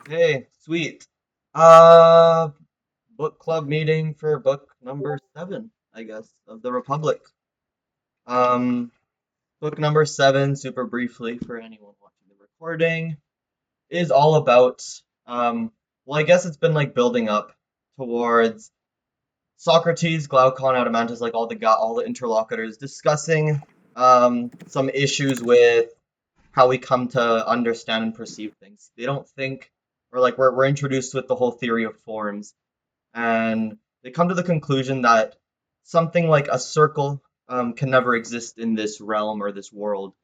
Hey, sweet. Uh, Book club meeting for book number 7, I guess, of the Republic. Um, Book number 7, super briefly for anyone watching the recording, is all about, well, I guess it's been like building up towards Socrates, Glaucon, Adeimantus, like all the interlocutors discussing some issues with how we come to understand and perceive things. They don't think, or like we're introduced with the whole theory of forms, and they come to the conclusion that something like a circle can never exist in this realm or this world.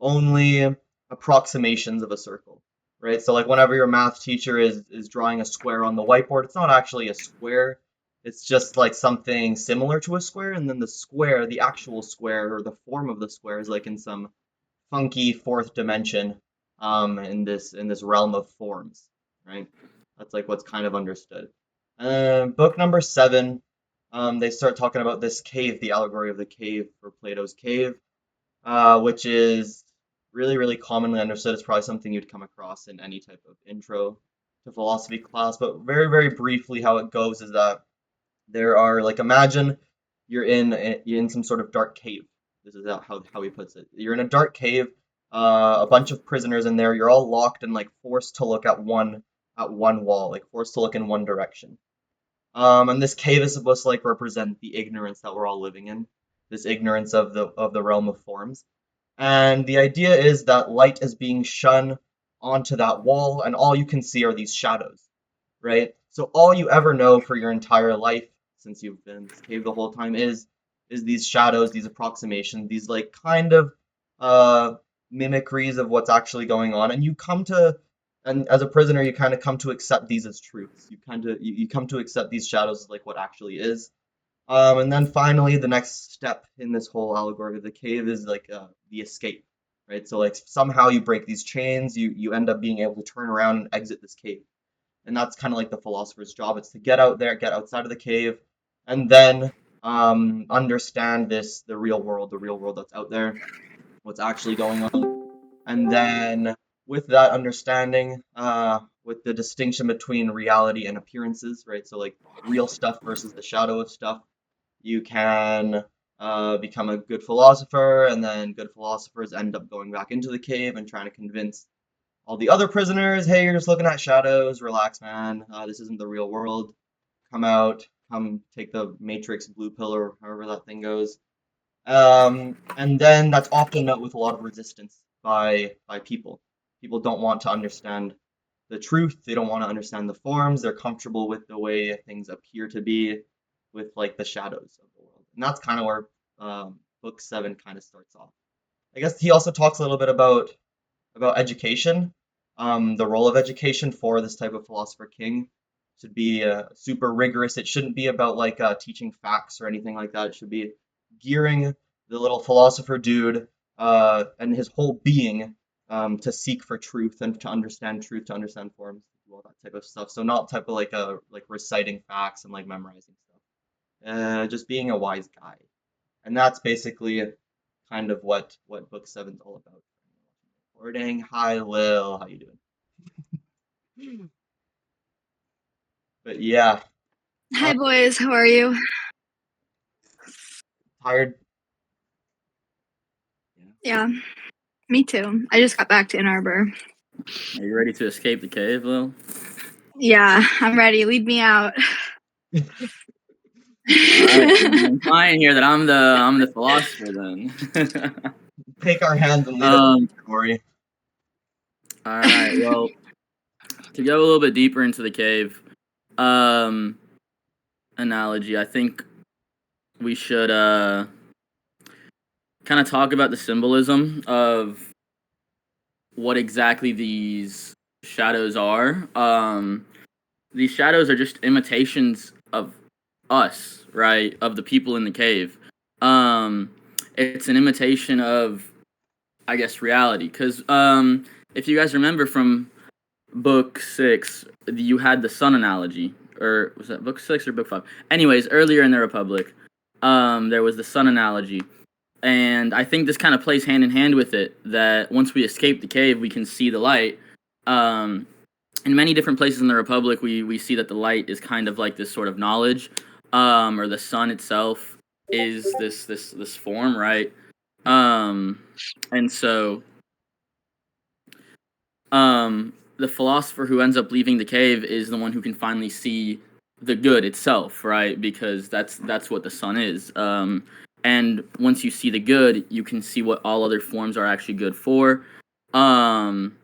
Only approximations of a circle, right? So like whenever your math teacher is drawing a square on the whiteboard, it's not actually a square. It's just like something similar to a square, and then the square, the actual square or the form of the square is like in some funky fourth dimension in this realm of forms, right? That's like what's kind of understood. Book number 7, they start talking about this cave, the allegory of the cave for Plato's cave, which is really commonly understood. It's probably something you'd come across in any type of intro to philosophy class. But very briefly, how it goes is that there are like imagine you're in some sort of dark cave. This is how he puts it. You're in a dark cave, a bunch of prisoners in there. You're all locked and like forced to look at one wall, like forced to look in one direction. And this cave is supposed to like represent the ignorance that we're all living in, this ignorance of the realm of forms. And the idea is that light is being shone onto that wall, and all you can see are these shadows, right? So all you ever know for your entire life, since you've been in this cave the whole time, is these shadows, these approximations, these like kind of uh mimicries of what's actually going on, and you come to and as a prisoner you kind of come to accept these as truths. You come to accept these shadows as like what actually is. And then finally, the next step in this whole allegory of the cave is like the escape, right? So like somehow you break these chains, you end up being able to turn around and exit this cave, and that's kind of like the philosopher's job. It's to get out there, get outside of the cave, and then understand the real world that's out there, what's actually going on, and then with that understanding, with the distinction between reality and appearances, right? So like real stuff versus the shadow of stuff, you can become a good philosopher, and then good philosophers end up going back into the cave and trying to convince all the other prisoners, hey, you're just looking at shadows, relax, man. This isn't the real world. Come out, come take the Matrix blue pill or however that thing goes. And then that's often met with a lot of resistance by people. People don't want to understand the truth. They don't want to understand the forms. They're comfortable with the way things appear to be, with like the shadows of the world. And that's kind of where book 7 kind of starts off. I guess he also talks a little bit about education, the role of education for this type of philosopher king should be super rigorous. It shouldn't be about like teaching facts or anything like that. It should be gearing the little philosopher dude and his whole being to seek for truth, to understand forms, all that type of stuff. So not type of like reciting facts and like memorizing stuff. Just being a wise guy, and that's basically kind of what book 7's all about. Recording. Hi, Lil. How you doing? But yeah, uh, Hi, boys. How are you? tired. Yeah. Yeah, me too. I just got back to Ann Arbor. Are you ready to escape the cave, Lil? Yeah, I'm ready. Lead me out. Alright, I'm implying here that I'm the philosopher then. Take our hands and lead us, um, Corey. alright, well, to go a little bit deeper into the cave, um, analogy, I think we should kind of talk about the symbolism of what exactly these shadows are. These shadows are just imitations of us, right? Of the people in the cave. Um, it's an imitation of, I guess, reality. Because if you guys remember from book 6, you had the sun analogy. Or was that book 6 or book 5? Anyways, earlier in the Republic, there was the sun analogy. And I think this kind of plays hand in hand with it, that once we escape the cave, we can see the light. Um, in many different places in the Republic, we see that the light is kind of like this sort of knowledge, or the sun itself is this form, right? And so the philosopher who ends up leaving the cave is the one who can finally see the good itself, right? Because that's what the sun is. And once you see the good, you can see what all other forms are actually good for. Um,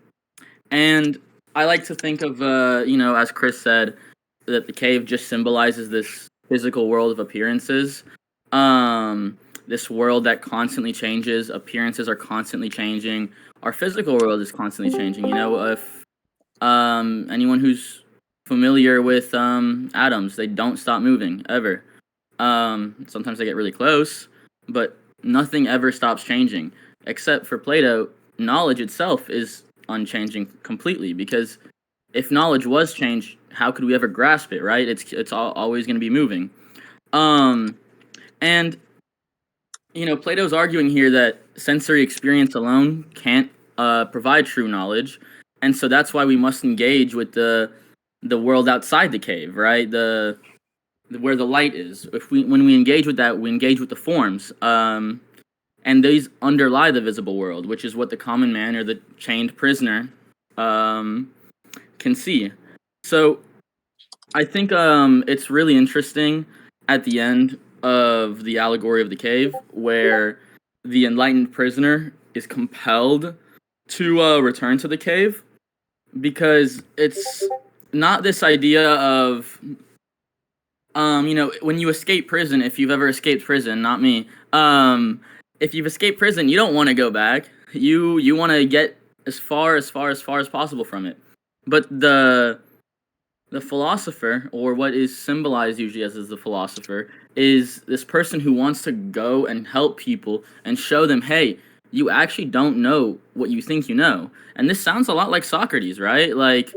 and I like to think of, as Chris said, that the cave just symbolizes this physical world of appearances. This world that constantly changes, appearances are constantly changing. Our physical world is constantly changing. If anyone who's familiar with atoms, they don't stop moving ever. Sometimes they get really close, but nothing ever stops changing. Except for Plato, knowledge itself is unchanging completely, because if knowledge was changed, how could we ever grasp it, right? It's always going to be moving. And Plato's arguing here that sensory experience alone can't provide true knowledge, and so that's why we must engage with the world outside the cave, right? Where the light is. When we engage with that, we engage with the forms, and these underlie the visible world, which is what the common man or the chained prisoner can see. So I think it's really interesting at the end of the Allegory of the Cave, where the enlightened prisoner is compelled to return to the cave, because it's not this idea of when you escape prison, if you've ever escaped prison, not me, if you've escaped prison, you don't want to go back. You want to get as far as possible from it. But the philosopher, or what is symbolized usually as the philosopher, is this person who wants to go and help people and show them, hey, you actually don't know what you think you know. And this sounds a lot like Socrates, right? Like,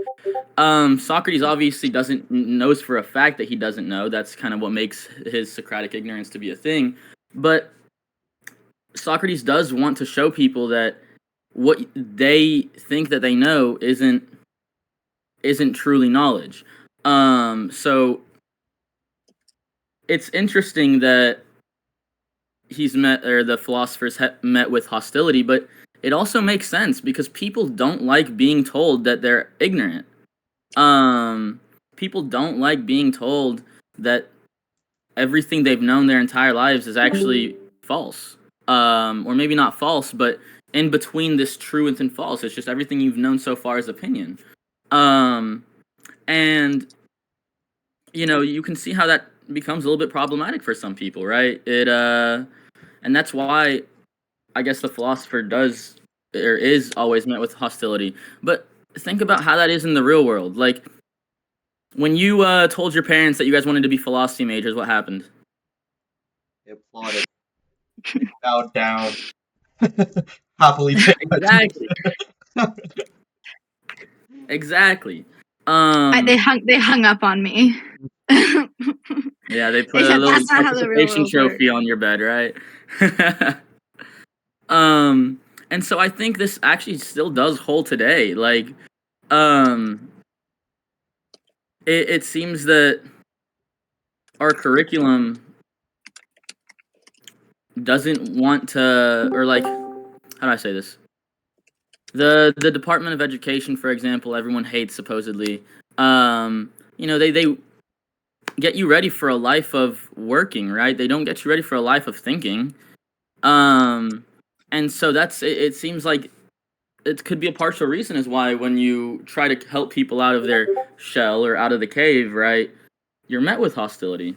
Socrates obviously knows for a fact that he doesn't know. That's kind of what makes his Socratic ignorance to be a thing. But Socrates does want to show people that what they think that they know isn't truly knowledge. So it's interesting that the philosophers met with hostility, but it also makes sense because people don't like being told that they're ignorant. People don't like being told that everything they've known their entire lives is actually false. Or maybe not false, but in between this truth and false. It's just everything you've known so far is opinion. And you can see how that becomes a little bit problematic for some people, right? And that's why I guess the philosopher is always met with hostility. But think about how that is in the real world. Like, when you told your parents that you guys wanted to be philosophy majors, what happened? They applauded. They bowed down. Happily. Exactly. They hung up on me. Yeah, they put a little participation trophy on your bed, right? And so I think this actually still does hold today. Like, it seems that our curriculum doesn't want to, or like, how do I say this? The Department of Education, for example, everyone hates supposedly. They get you ready for a life of working, right? They don't get you ready for a life of thinking. And so it seems like it could be a partial reason as why when you try to help people out of their shell or out of the cave, right, you're met with hostility.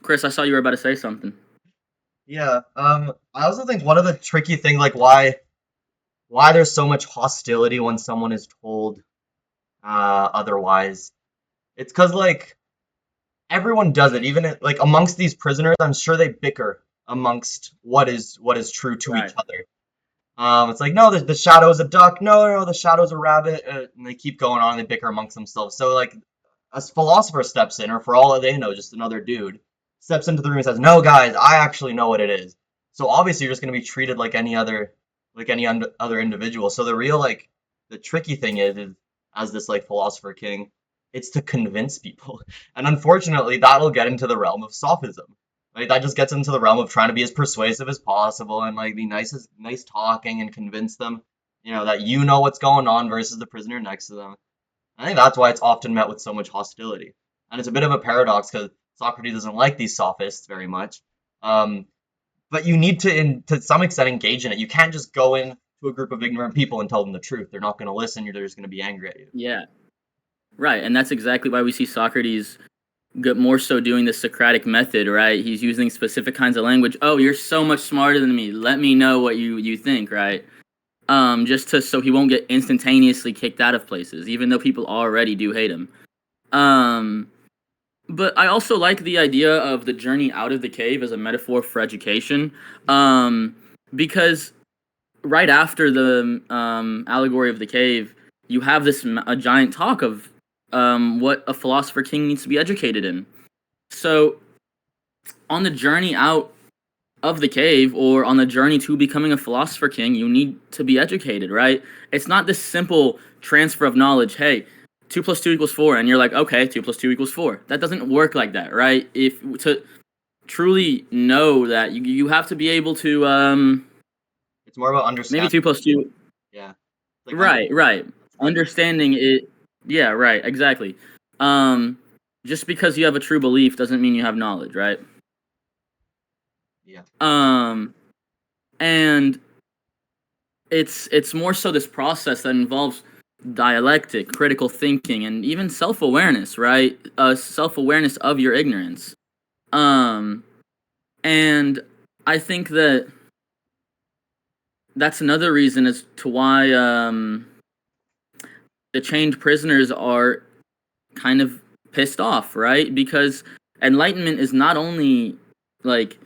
Chris, I saw you were about to say something. Yeah, I also think one of the tricky thing, like why there's so much hostility when someone is told otherwise. It's because like everyone does it, even like amongst these prisoners. I'm sure they bicker amongst what is true to each other. It's like, no, the shadow's a duck. No, the shadow's a rabbit, and they keep going on. And they bicker amongst themselves. So like, a philosopher steps in, or for all that they know, just another dude steps into the room and says, "No, guys, I actually know what it is." So obviously, you're just gonna be treated like any other other individual. So the real like the tricky thing is as this like philosopher king, it's to convince people. And unfortunately, that'll get into the realm of sophism. Right? That just gets into the realm of trying to be as persuasive as possible and like be nice talking and convince them, that you know what's going on versus the prisoner next to them. I think that's why it's often met with so much hostility. And it's a bit of a paradox because Socrates doesn't like these sophists very much. Um, but you need to some extent, engage in it. You can't just go in to a group of ignorant people and tell them the truth. They're not going to listen. They're just going to be angry at you. Yeah, right. And that's exactly why we see Socrates more so doing the Socratic method, right? He's using specific kinds of language. Oh, you're so much smarter than me. Let me know what you think, right? Just so he won't get instantaneously kicked out of places, even though people already do hate him. But I also like the idea of the journey out of the cave as a metaphor for education, because right after the allegory of the cave, you have a giant talk of what a philosopher king needs to be educated in. So, on the journey out of the cave or on the journey to becoming a philosopher king, you need to be educated, right? It's not this simple transfer of knowledge. Hey, 2 plus 2 equals 4, and you're like, okay, 2 plus 2 equals 4. That doesn't work like that, right? If to truly know that, you have to be able to It's more about maybe understanding. 2 plus 2. Yeah. Like Right. understanding. Understanding it. Yeah, right, exactly. Just because you have a true belief doesn't mean you have knowledge, right? Yeah. And it's more so this process that involves dialectic, critical thinking, and even self-awareness, right? Self-awareness of your ignorance. And I think that's another reason as to why the chained prisoners are kind of pissed off, right? Because enlightenment is not only like,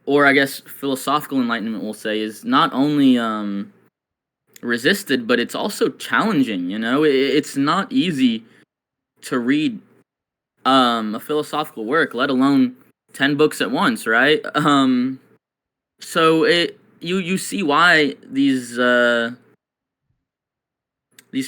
or I guess philosophical enlightenment, we'll say, is not only resisted, but it's also challenging. It's not easy to read a philosophical work, let alone 10 books at once, right? So you see why these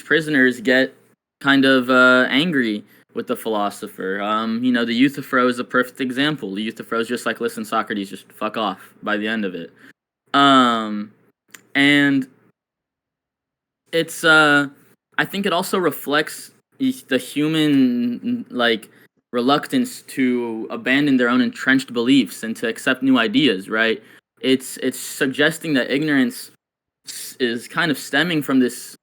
prisoners get kind of angry with the philosopher. The Euthyphro is a perfect example. The Euthyphro is just like, listen, Socrates, just fuck off by the end of it. And it's I think it also reflects the human like reluctance to abandon their own entrenched beliefs and to accept new ideas, right? It's suggesting that ignorance is kind of stemming from this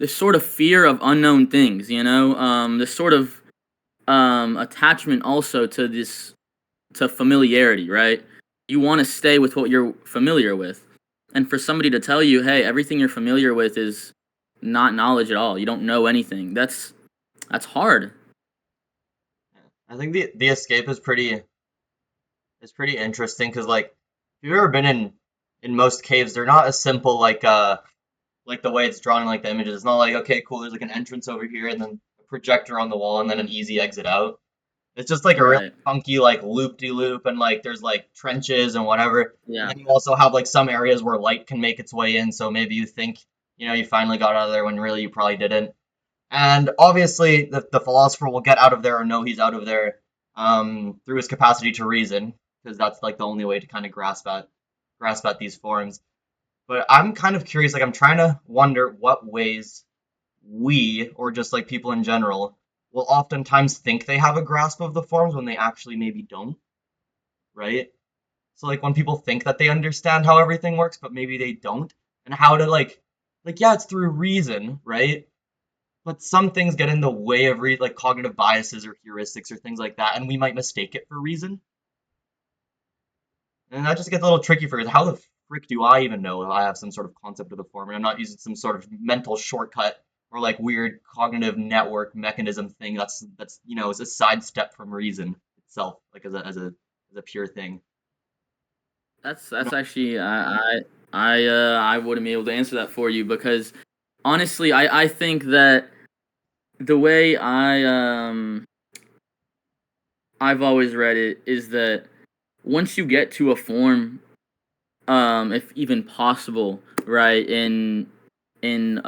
sort of fear of unknown things, this sort of attachment also to familiarity, right? You want to stay with what you're familiar with. And for somebody to tell you, hey, everything you're familiar with is not knowledge at all. You don't know anything. That's hard. I think the escape is pretty interesting because like if you've ever been in most caves, they're not as simple like the way it's drawn in like the images. It's not like, okay, cool, there's like an entrance over here and then a projector on the wall and then an easy exit out. It's just like a real Right. funky like loop-de-loop and like there's like trenches and whatever. And Yeah. then you also have like some areas where light can make its way in, so maybe you think, you finally got out of there when really you probably didn't. And obviously the philosopher will get out of there or know he's out of there through his capacity to reason, because that's like the only way to kind of grasp at these forms. But I'm kind of curious, like I'm trying to wonder what ways we, or just like people in general, will oftentimes think they have a grasp of the forms when they actually maybe don't, right? So like when people think that they understand how everything works, but maybe they don't, and how to like yeah, it's through reason, right? But some things get in the way of like cognitive biases or heuristics or things like that, and we might mistake it for reason. And that just gets a little tricky for us. How the frick do I even know if I have some sort of concept of the form and I'm not using some sort of mental shortcut or like weird cognitive network mechanism thing that's is a sidestep from reason itself, like as a pure thing. That's actually I wouldn't be able to answer that for you because honestly, I think that the way I've always read it is that once you get to a form, if even possible, right, in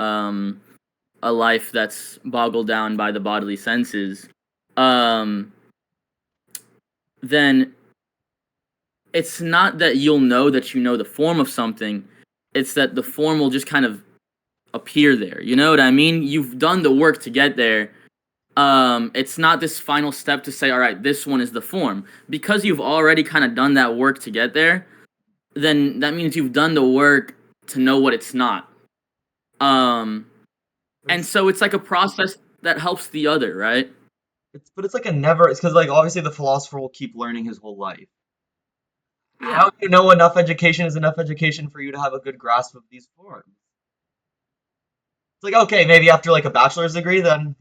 a life that's boggled down by the bodily senses, then it's not that you'll know that you know the form of something, it's that the form will just kind of appear there. You know what I mean? You've done the work to get there. It's not this final step to say, all right, this one is the form. Because you've already kind of done that work to get there, then that means you've done the work to know what it's not. And so it's like a process that helps the other, right? It's like a never. It's because like obviously the philosopher will keep learning his whole life. Yeah. How do you know enough education is enough education for you to have a good grasp of these forms? It's like okay, maybe after like a bachelor's degree, then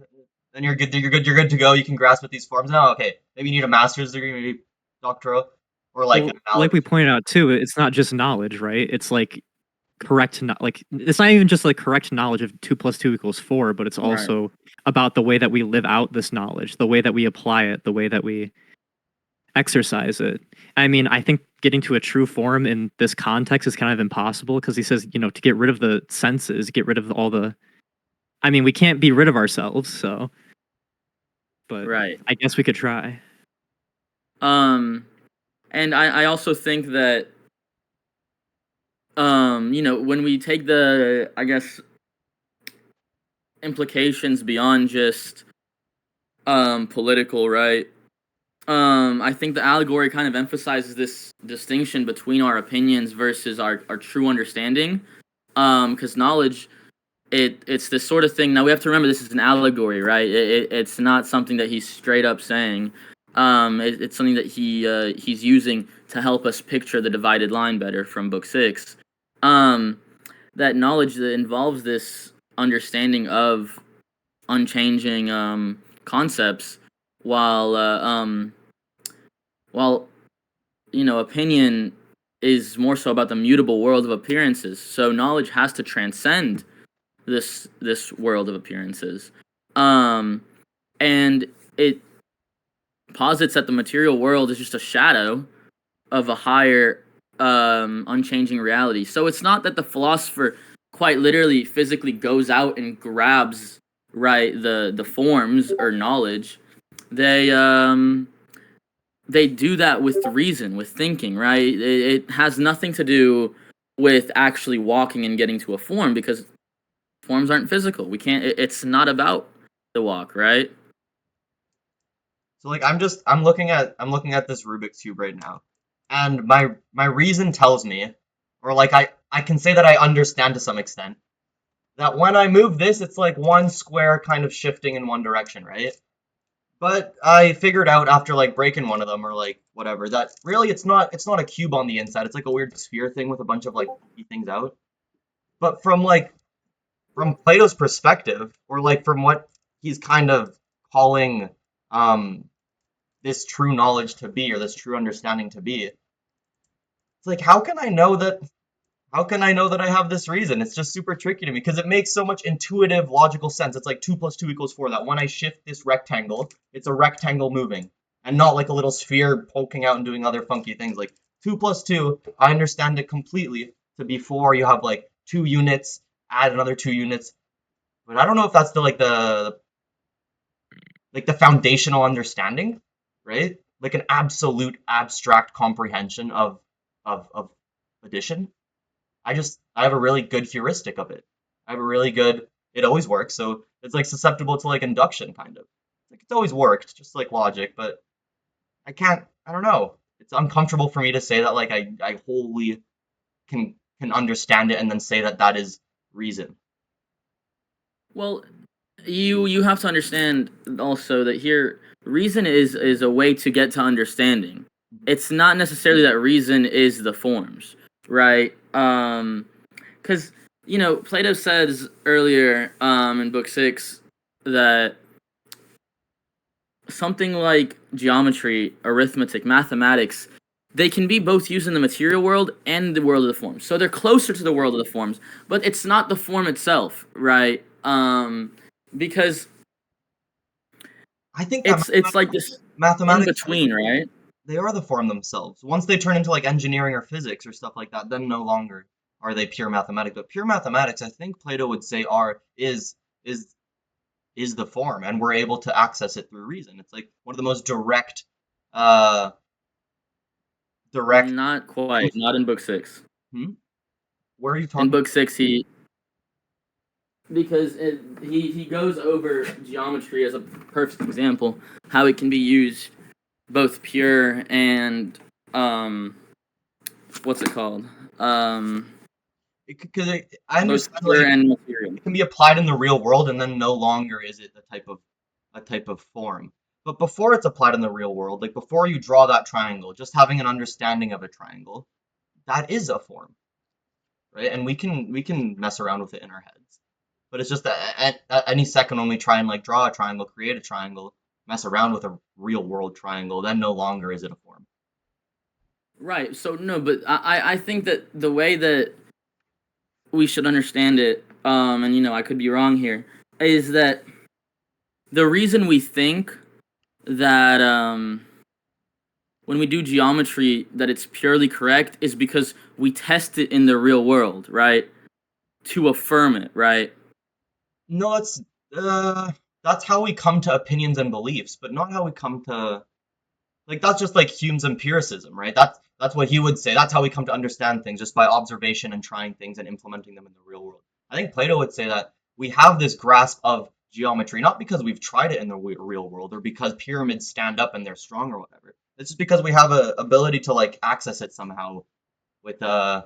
you're good. You're good to go. You can grasp what these forms now. Okay, maybe you need a master's degree, maybe doctoral, or like Well, like we pointed out too, it's not just knowledge, right? It's like like it's not even just like correct knowledge of 2 + 2 = 4, but it's Right. also about the way that we live out this knowledge, the way that we apply it, the way that we exercise it. I mean, I think getting to a true form in this context is kind of impossible because he says, you know, to get rid of the senses, get rid of all the. I mean, we can't be rid of ourselves, so. But Right. I guess we could try. And I also think that you know, when we take the, I guess, implications beyond just political, right? I think the allegory kind of emphasizes this distinction between our opinions versus our true understanding. Because knowledge, it's this sort of thing. Now we have to remember this is an allegory, right? It's not something that he's straight up saying. It's something that he's using to help us picture the divided line better from Book 6. That knowledge that involves this understanding of unchanging concepts, while you know, opinion is more so about the mutable world of appearances. So knowledge has to transcend this world of appearances, and it posits that the material world is just a shadow of a higher unchanging reality. So it's not that the philosopher quite literally physically goes out and grabs the forms or knowledge. They do that with reason, with thinking, right? It has nothing to do with actually walking and getting to a form, because forms aren't physical. We can't. It's not about the walk, right? So like I'm looking at this Rubik's cube right now, and my reason tells me, or like I can say that I understand to some extent that when I move this, it's like one square kind of shifting in one direction, right? But I figured out after like breaking one of them or like whatever that really it's not a cube on the inside. It's like a weird sphere thing with a bunch of like funky things out. But from Plato's perspective, or like from what he's kind of calling um this true knowledge to be, or this true understanding to be, it's like how can I know that I have this reason? It's just super tricky to me because it makes so much intuitive, logical sense. It's like 2 + 2 = 4. That when I shift this rectangle, it's a rectangle moving, and not like a little sphere poking out and doing other funky things. Like 2 + 2, I understand it completely to be 4. You have like 2 units, add another 2 units, but I don't know if that's the foundational understanding, right? Like an absolute abstract comprehension of addition. I have a really good heuristic of it. I have a really good it always works, so it's like susceptible to like induction kind of. Like it's always worked, just like logic, but I don't know. It's uncomfortable for me to say that like I wholly can understand it and then say that that is reason. Well, you have to understand also that here reason is a way to get to understanding. It's not necessarily that reason is the forms, right? Because you know, Plato says earlier in Book 6 that something like geometry, arithmetic, mathematics, they can be both used in the material world and the world of the forms. So they're closer to the world of the forms, but it's not the form itself, right? Because I think that it's like this in mathematics between, right? they are the form themselves. Once they turn into like engineering or physics or stuff like that, then no longer. are they pure mathematics? But pure mathematics, I think Plato would say, is is the form, and we're able to access it through reason. It's like one of the most uh, direct. Not quite. Not in book 6. Hmm? Where are you In talking? book 6, he goes over geometry as a perfect example, how it can be used both pure and what's it called? Because I Both understand pure like and material. it can be applied in the real world, and then no longer is it a type of form. But before it's applied in the real world, like before you draw that triangle, just having an understanding of a triangle, that is a form, right? And we can mess around with it in our heads. But it's just that at any second when we try and like draw a triangle, create a triangle, mess around with a real world triangle, then no longer is it a form. Right. So no, but I think that the way that we should understand it, and I could be wrong here, is that the reason we think that when we do geometry that it's purely correct is because we test it in the real world, right? To affirm it, right? No, that's how we come to opinions and beliefs, but not how we come to like that's just like Hume's empiricism, right? That's what he would say. That's how we come to understand things, just by observation and trying things and implementing them in the real world. I think Plato would say that we have this grasp of geometry not because we've tried it in the real world or because pyramids stand up and they're strong or whatever. It's just because we have a ability to like access it somehow with uh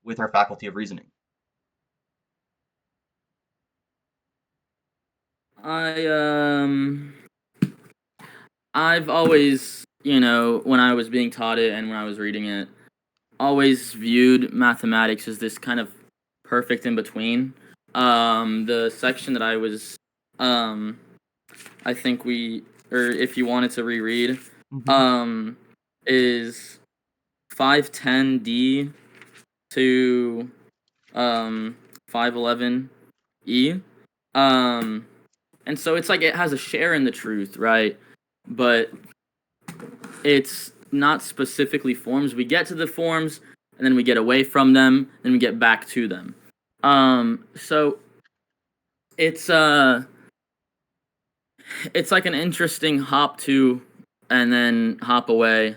with our faculty of reasoning. I I've always, when I was being taught it and when I was reading it, always viewed mathematics as this kind of perfect in between. The section that um, I think or if you wanted to reread, Mm-hmm. is 510D to 511E. And so it's like it has a share in the truth, right? But it's not specifically forms. We get to the forms, and then we get away from them, then we get back to them. So it's it's like an interesting hop to, and then hop away,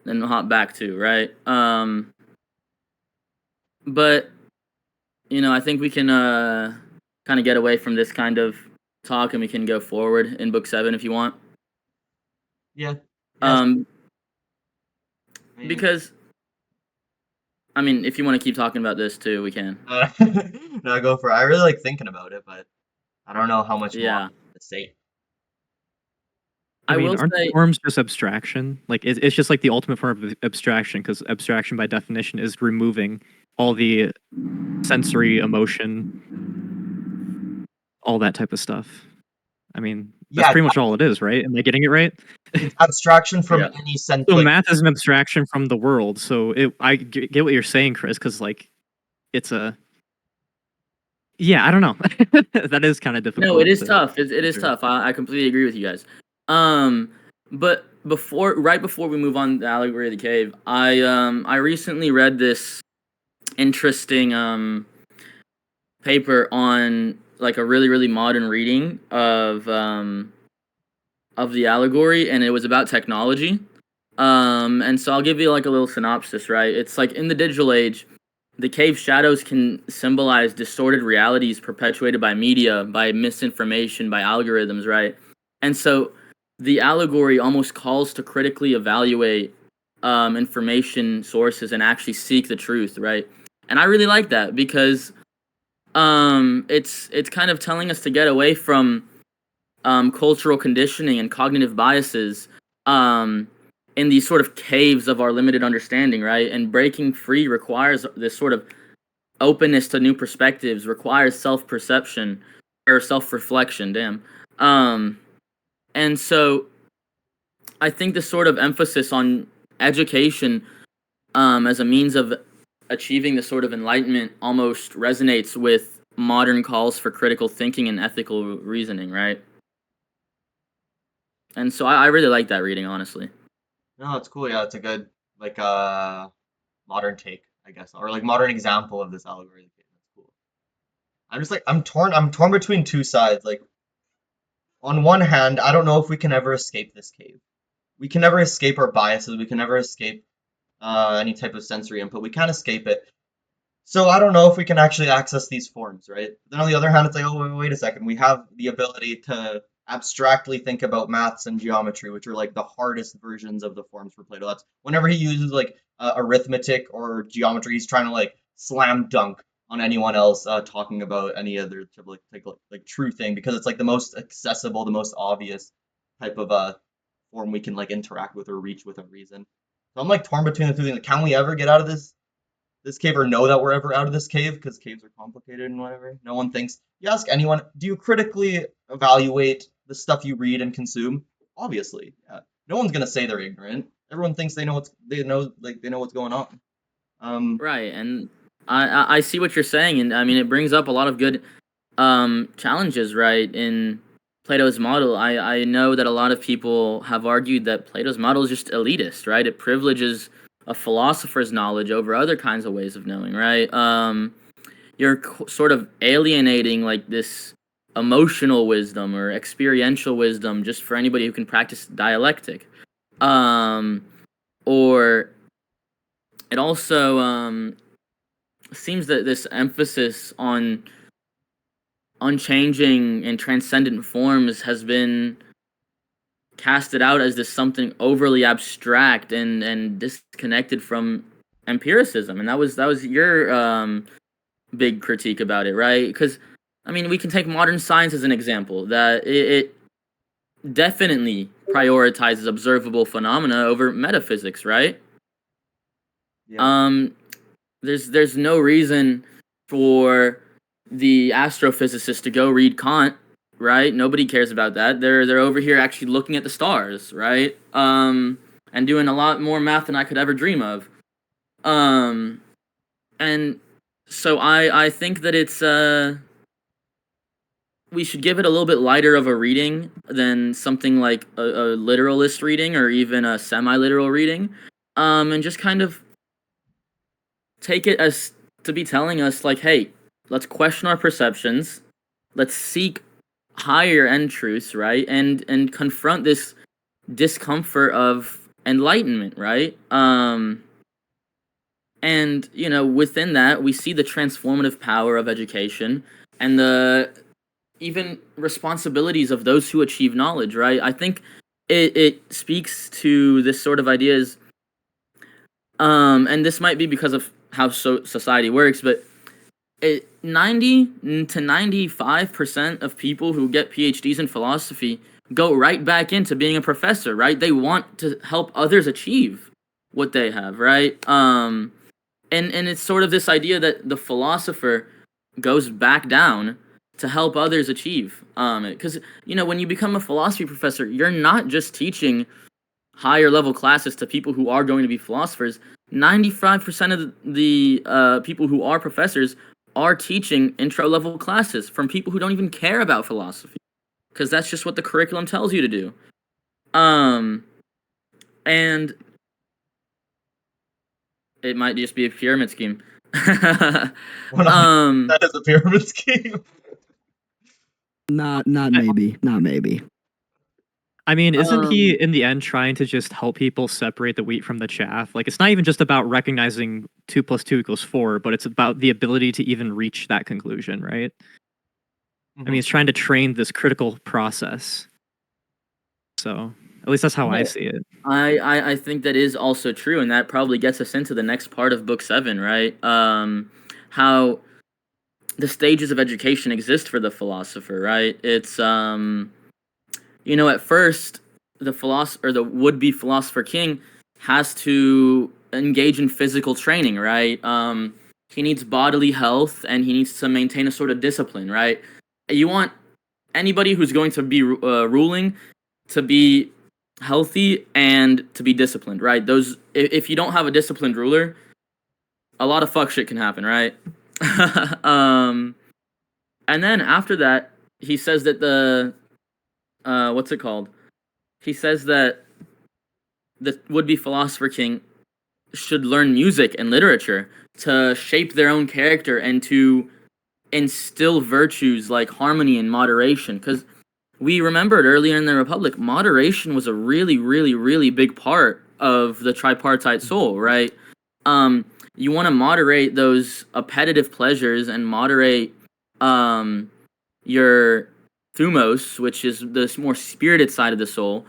then hop back to, right? But I think we can kind of get away from this kind of talk, and we can go forward in book 7 if you want. Yeah. Yes. Um, I mean, because if you want to keep talking about this too, we can. no, go for it. I really like thinking about it, but I don't know how much more Yeah. to say. I I mean, will aren't say, forms just abstraction? Like, it's just like the ultimate form of abstraction, because abstraction, by definition, is removing all the sensory, emotion, all that type of stuff. I mean, that's Yeah, pretty much all it is, right? Am I getting it right? it's abstraction from Yeah. any sense. So Like, math is an abstraction from the world. So I get what you're saying, Chris, because like it's a I don't know. That is kind of difficult. no, it is to tough. It is picture. tough. I completely agree with you guys. But right before we move on to Allegory of the Cave, I recently read this interesting paper on like a really really modern reading of the Allegory, and it was about technology. And so I'll give you like a little synopsis, right? It's like in the digital age, the cave shadows can symbolize distorted realities perpetuated by media, by misinformation, by algorithms, right? And so the allegory almost calls to critically evaluate information sources and actually seek the truth, right? And I really like that because it's kind of telling us to get away from cultural conditioning and cognitive biases in these sort of caves of our limited understanding, right? And breaking free requires this sort of openness to new perspectives, requires self-perception or self-reflection. Damn. And so I think this sort of emphasis on education as a means of achieving the sort of enlightenment almost resonates with modern calls for critical thinking and ethical reasoning, right? And so I really like that reading, honestly. no, it's cool. Yeah, it's a good like modern take, I guess, or like modern example of this allegory. That's cool. I'm just like I'm torn between two sides. Like on one hand, I don't know if we can ever escape this cave. We can never escape our biases. We can never escape any type of sensory input. We can't escape it. So I don't know if we can actually access these forms, right? Then on the other hand, it's like, oh, wait a second. We have the ability to abstractly think about maths and geometry, which are like the hardest versions of the forms for Plato. That's whenever he uses like arithmetic or geometry, he's trying to like slam dunk on anyone else talking about any other type of, like true thing because it's like the most accessible, the most obvious type of form we can like interact with or reach with a reason. So I'm like torn between the two things. Like, can we ever get out of this cave or know that we're ever out of this cave because caves are complicated and whatever. No one thinks. You ask anyone, do you critically evaluate the stuff you read and consume? Obviously, yeah. No one's gonna say they're ignorant. Everyone thinks they know what's going on. Right, and I see what you're saying, and I mean it brings up a lot of good challenges, right? In Plato's model, I know that a lot of people have argued that Plato's model is just elitist, right? It privileges a philosopher's knowledge over other kinds of ways of knowing, right? You're sort of alienating like this emotional wisdom or experiential wisdom just for anybody who can practice dialectic. Or it also seems that this emphasis on unchanging and transcendent forms has been casted out as this something overly abstract and disconnected from empiricism, and that was your big critique about it, right? Because I mean, we can take modern science as an example that it definitely prioritizes observable phenomena over metaphysics, right? Yeah. There's no reason for the astrophysicist to go read Kant, right? Nobody cares about that. They're over here actually looking at the stars, right? And doing a lot more math than I could ever dream of. And so I think that it's we should give it a little bit lighter of a reading than something like a literalist reading or even a semi-literal reading. And just kind of take it as to be telling us like, hey, let's question our perceptions, let's seek higher end truths, right? And confront this discomfort of enlightenment, right? And you know, within that we see the transformative power of education and the even responsibilities of those who achieve knowledge, right? I think it speaks to this sort of ideas, and this might be because of how society works, but 90 to 95% of people who get PhDs in philosophy go right back into being a professor, right? They want to help others achieve what they have, right? And it's sort of this idea that the philosopher goes back down to help others achieve. Because you know, when you become a philosophy professor, you're not just teaching higher level classes to people who are going to be philosophers. 95% of the people who are professors are teaching intro level classes from people who don't even care about philosophy, because that's just what the curriculum tells you to do. And it might just be a pyramid scheme. That is a pyramid scheme. Not maybe. Not maybe. I mean, isn't he in the end trying to just help people separate the wheat from the chaff? Like, it's not even just about recognizing 2 + 2 = 4, but it's about the ability to even reach that conclusion, right? I mean, he's trying to train this critical process. So, at least that's how I see it. I think that is also true, and that probably gets us into the next part of book 7, right? How the stages of education exist for the philosopher, right? It's you know, at first, the philosopher or the would-be philosopher king has to engage in physical training, right? He needs bodily health and he needs to maintain a sort of discipline, right? You want anybody who's going to be ruling to be healthy and to be disciplined, right? Those, if you don't have a disciplined ruler, a lot of fuck shit can happen, right? And then after that, he says that the what's it called? He says that the would-be philosopher king should learn music and literature to shape their own character and to instill virtues like harmony and moderation. Because we remembered earlier in the Republic, moderation was a really, really, really big part of the tripartite soul, right? You want to moderate those appetitive pleasures and moderate your thumos, which is this more spirited side of the soul,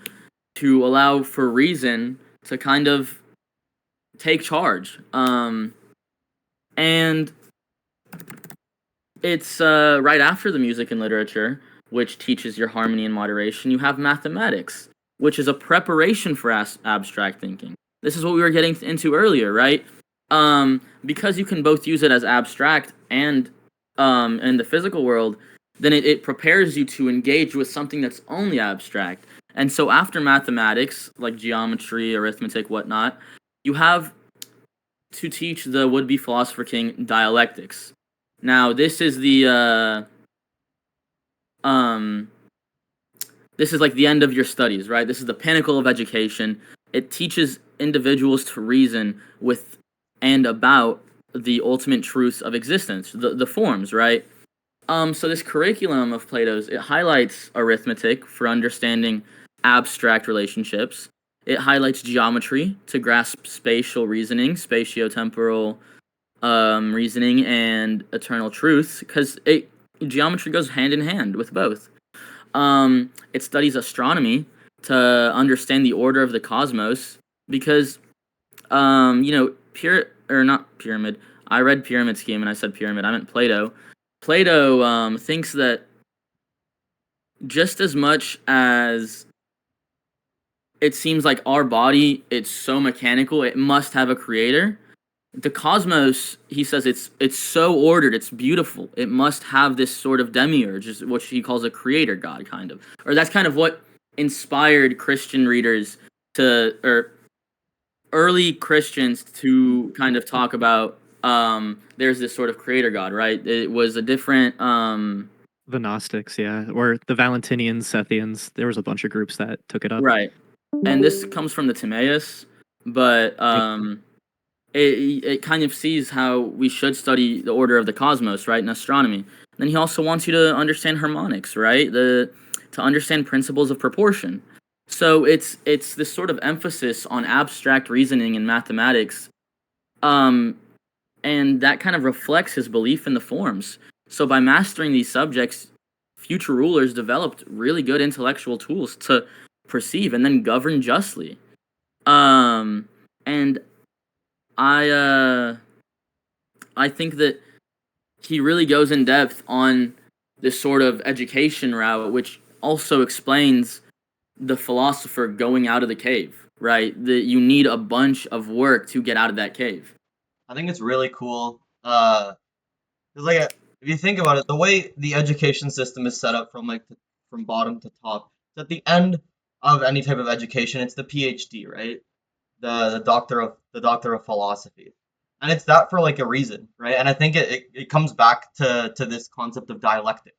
to allow for reason to kind of take charge. And it's right after the music and literature, which teaches your harmony and moderation, you have mathematics, which is a preparation for abstract thinking. This is what we were getting into earlier, right? Because you can both use it as abstract and in the physical world, then it prepares you to engage with something that's only abstract. And so after mathematics, like geometry, arithmetic, whatnot, you have to teach the would-be philosopher king dialectics. Now, this is the this is like the end of your studies, right? This is the pinnacle of education. It teaches individuals to reason with and about the ultimate truths of existence, the forms, right? So this curriculum of Plato's, it highlights arithmetic for understanding abstract relationships. It highlights geometry to grasp spatial reasoning, spatiotemporal reasoning, and eternal truths, because geometry goes hand in hand with both. It studies astronomy to understand the order of the cosmos, because not pyramid. I read pyramid scheme and I said pyramid. I meant Plato. Plato thinks that just as much as it seems like our body, it's so mechanical, it must have a creator. The cosmos, he says, it's so ordered, it's beautiful. It must have this sort of demiurge, which he calls a creator god, kind of. Or that's kind of what inspired Christian readers or early Christians to kind of talk about there's this sort of creator god, right? It was a different The Gnostics, yeah, or the Valentinians, Sethians. There was a bunch of groups that took it up. Right. And this comes from the Timaeus, but it kind of sees how we should study the order of the cosmos, right, in astronomy. Then he also wants you to understand harmonics, right, to understand principles of proportion. So it's this sort of emphasis on abstract reasoning and mathematics, and that kind of reflects his belief in the forms. So by mastering these subjects, future rulers developed really good intellectual tools to perceive and then govern justly. And I think that he really goes in depth on this sort of education route, which also explains the philosopher going out of the cave, right? That you need a bunch of work to get out of that cave. I think it's really cool. 'Cause like if you think about it, the way the education system is set up from bottom to top, so at the end of any type of education, it's the PhD, right? The doctor of philosophy, and it's that for like a reason, right? And I think it comes back to this concept of dialectic,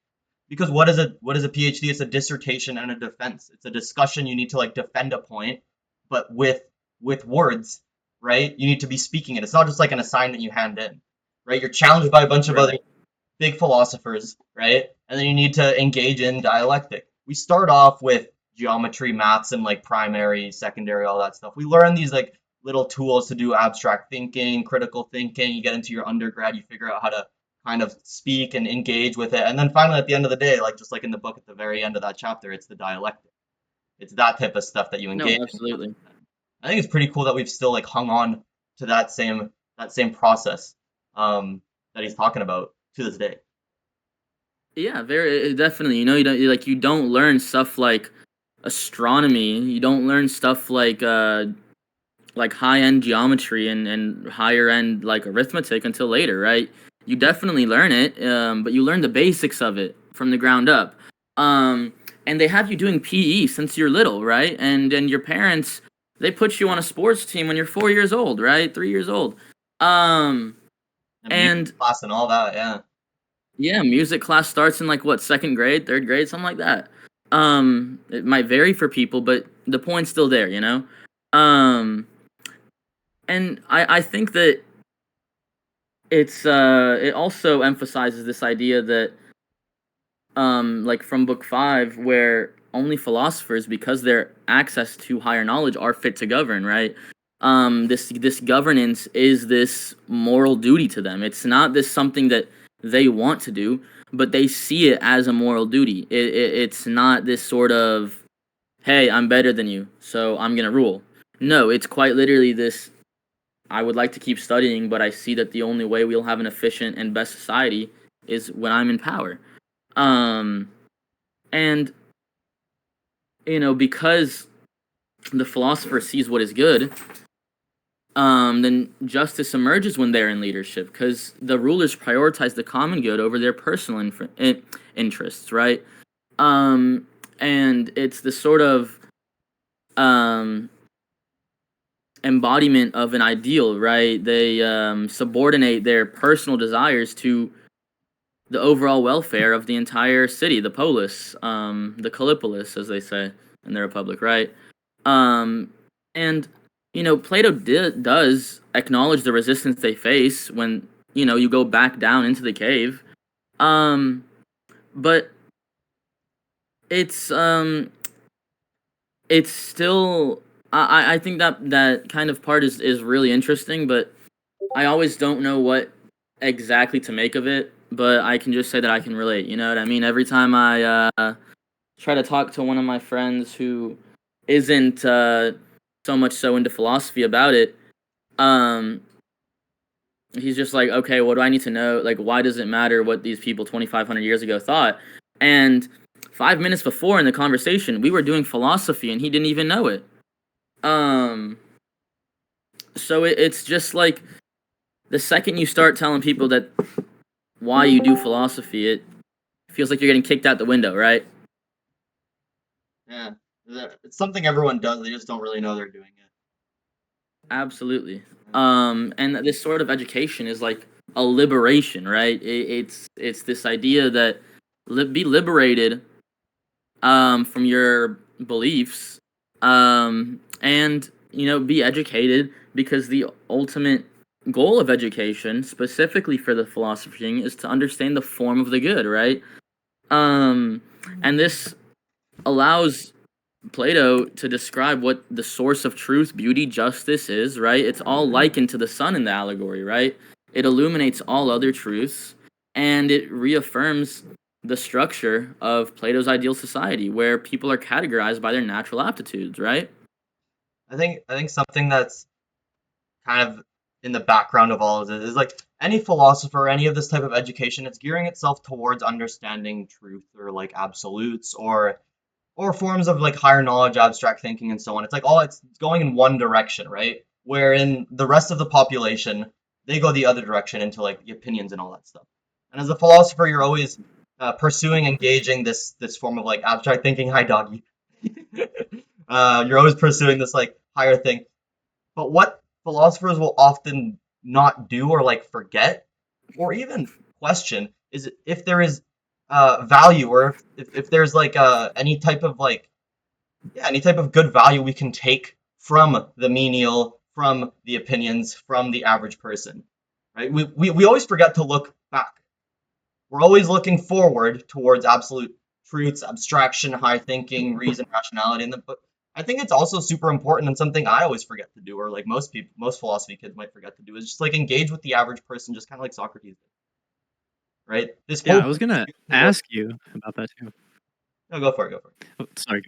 because what is a PhD? It's a dissertation and a defense. It's a discussion. You need to like defend a point, but with words, right? You need to be speaking it. It's not just like an assignment you hand in, right? You're challenged by a bunch of other big philosophers, right? And then you need to engage in dialectic. We start off with geometry, maths, and like primary, secondary, all that stuff. We learn these like little tools to do abstract thinking, critical thinking. You get into your undergrad, you figure out how to kind of speak and engage with it. And then finally, at the end of the day, like just like in the book at the very end of that chapter, it's the dialectic. It's that type of stuff that you engage No, absolutely. in. I think it's pretty cool that we've still like hung on to that same process that he's talking about to this day. Yeah, very definitely. You don't learn stuff like astronomy. You don't learn stuff like high end geometry and higher end like arithmetic until later, right? You definitely learn it, but you learn the basics of it from the ground up. And they have you doing PE since you're little, right? And your parents, they put you on a sports team when you're 4 years old, right? 3 years old. And And class and all that, yeah. yeah, music class starts in like what, second grade, third grade, something like that. It might vary for people, but the point's still there, you know? And I think that it also emphasizes this idea that like from book 5, where only philosophers, because their access to higher knowledge, are fit to govern, right? This governance is this moral duty to them. It's not this something that they want to do, but they see it as a moral duty. It's not this sort of, hey, I'm better than you, so I'm gonna rule. No, it's quite literally this, I would like to keep studying, but I see that the only way we'll have an efficient and best society is when I'm in power. Um, and because the philosopher sees what is good, then justice emerges when they're in leadership, because the rulers prioritize the common good over their personal interests, right? And it's the sort of um, embodiment of an ideal, right? They subordinate their personal desires to the overall welfare of the entire city, the polis, the Callipolis, as they say in the Republic, right? And Plato does acknowledge the resistance they face when you go back down into the cave, but it's it's still, I think that kind of part is really interesting, but I always don't know what exactly to make of it. But I can just say that I can relate. You know what I mean? Every time I try to talk to one of my friends who isn't so much so into philosophy about it, um, he's just like, okay, what do I need to know? Like, why does it matter what these people 2,500 years ago thought? And 5 minutes before in the conversation, we were doing philosophy, and he didn't even know it. So it's just like, the second you start telling people that why you do philosophy, it feels like you're getting kicked out the window, right? Yeah, it's something everyone does. They just don't really know they're doing it. Absolutely. And this sort of education is like a liberation, right? It's this idea that be liberated from your beliefs, and be educated, because the ultimate goal of education, specifically for the philosophy, is to understand the form of the good, right? And this allows Plato to describe what the source of truth, beauty, justice is, right? It's all likened to the sun in the allegory, right? It illuminates all other truths, and it reaffirms the structure of Plato's ideal society, where people are categorized by their natural aptitudes, right? I think something that's kind of in the background of all of this is like any philosopher, any of this type of education, it's gearing itself towards understanding truth or like absolutes or forms of like higher knowledge, abstract thinking, and so on. It's like it's going in one direction, right? Wherein the rest of the population, they go the other direction into like the opinions and all that stuff. And as a philosopher, you're always pursuing, engaging this form of like abstract thinking. Hi, doggy. You're always pursuing this like higher thing. But what philosophers will often not do or like forget or even question is if there is value, or if there's like any type of like any type of good value we can take from the menial, from the opinions, from the average person, right? We always forget to look back. We're always looking forward towards absolute truths, abstraction, high thinking, reason, rationality, but I think it's also super important, and something I always forget to do, or like most people, most philosophy kids might forget to do, is just like engage with the average person, just kind of like Socrates did, right? This Yeah, whole I was gonna ask you about that too. no, go for it, go for it. Oh, sorry.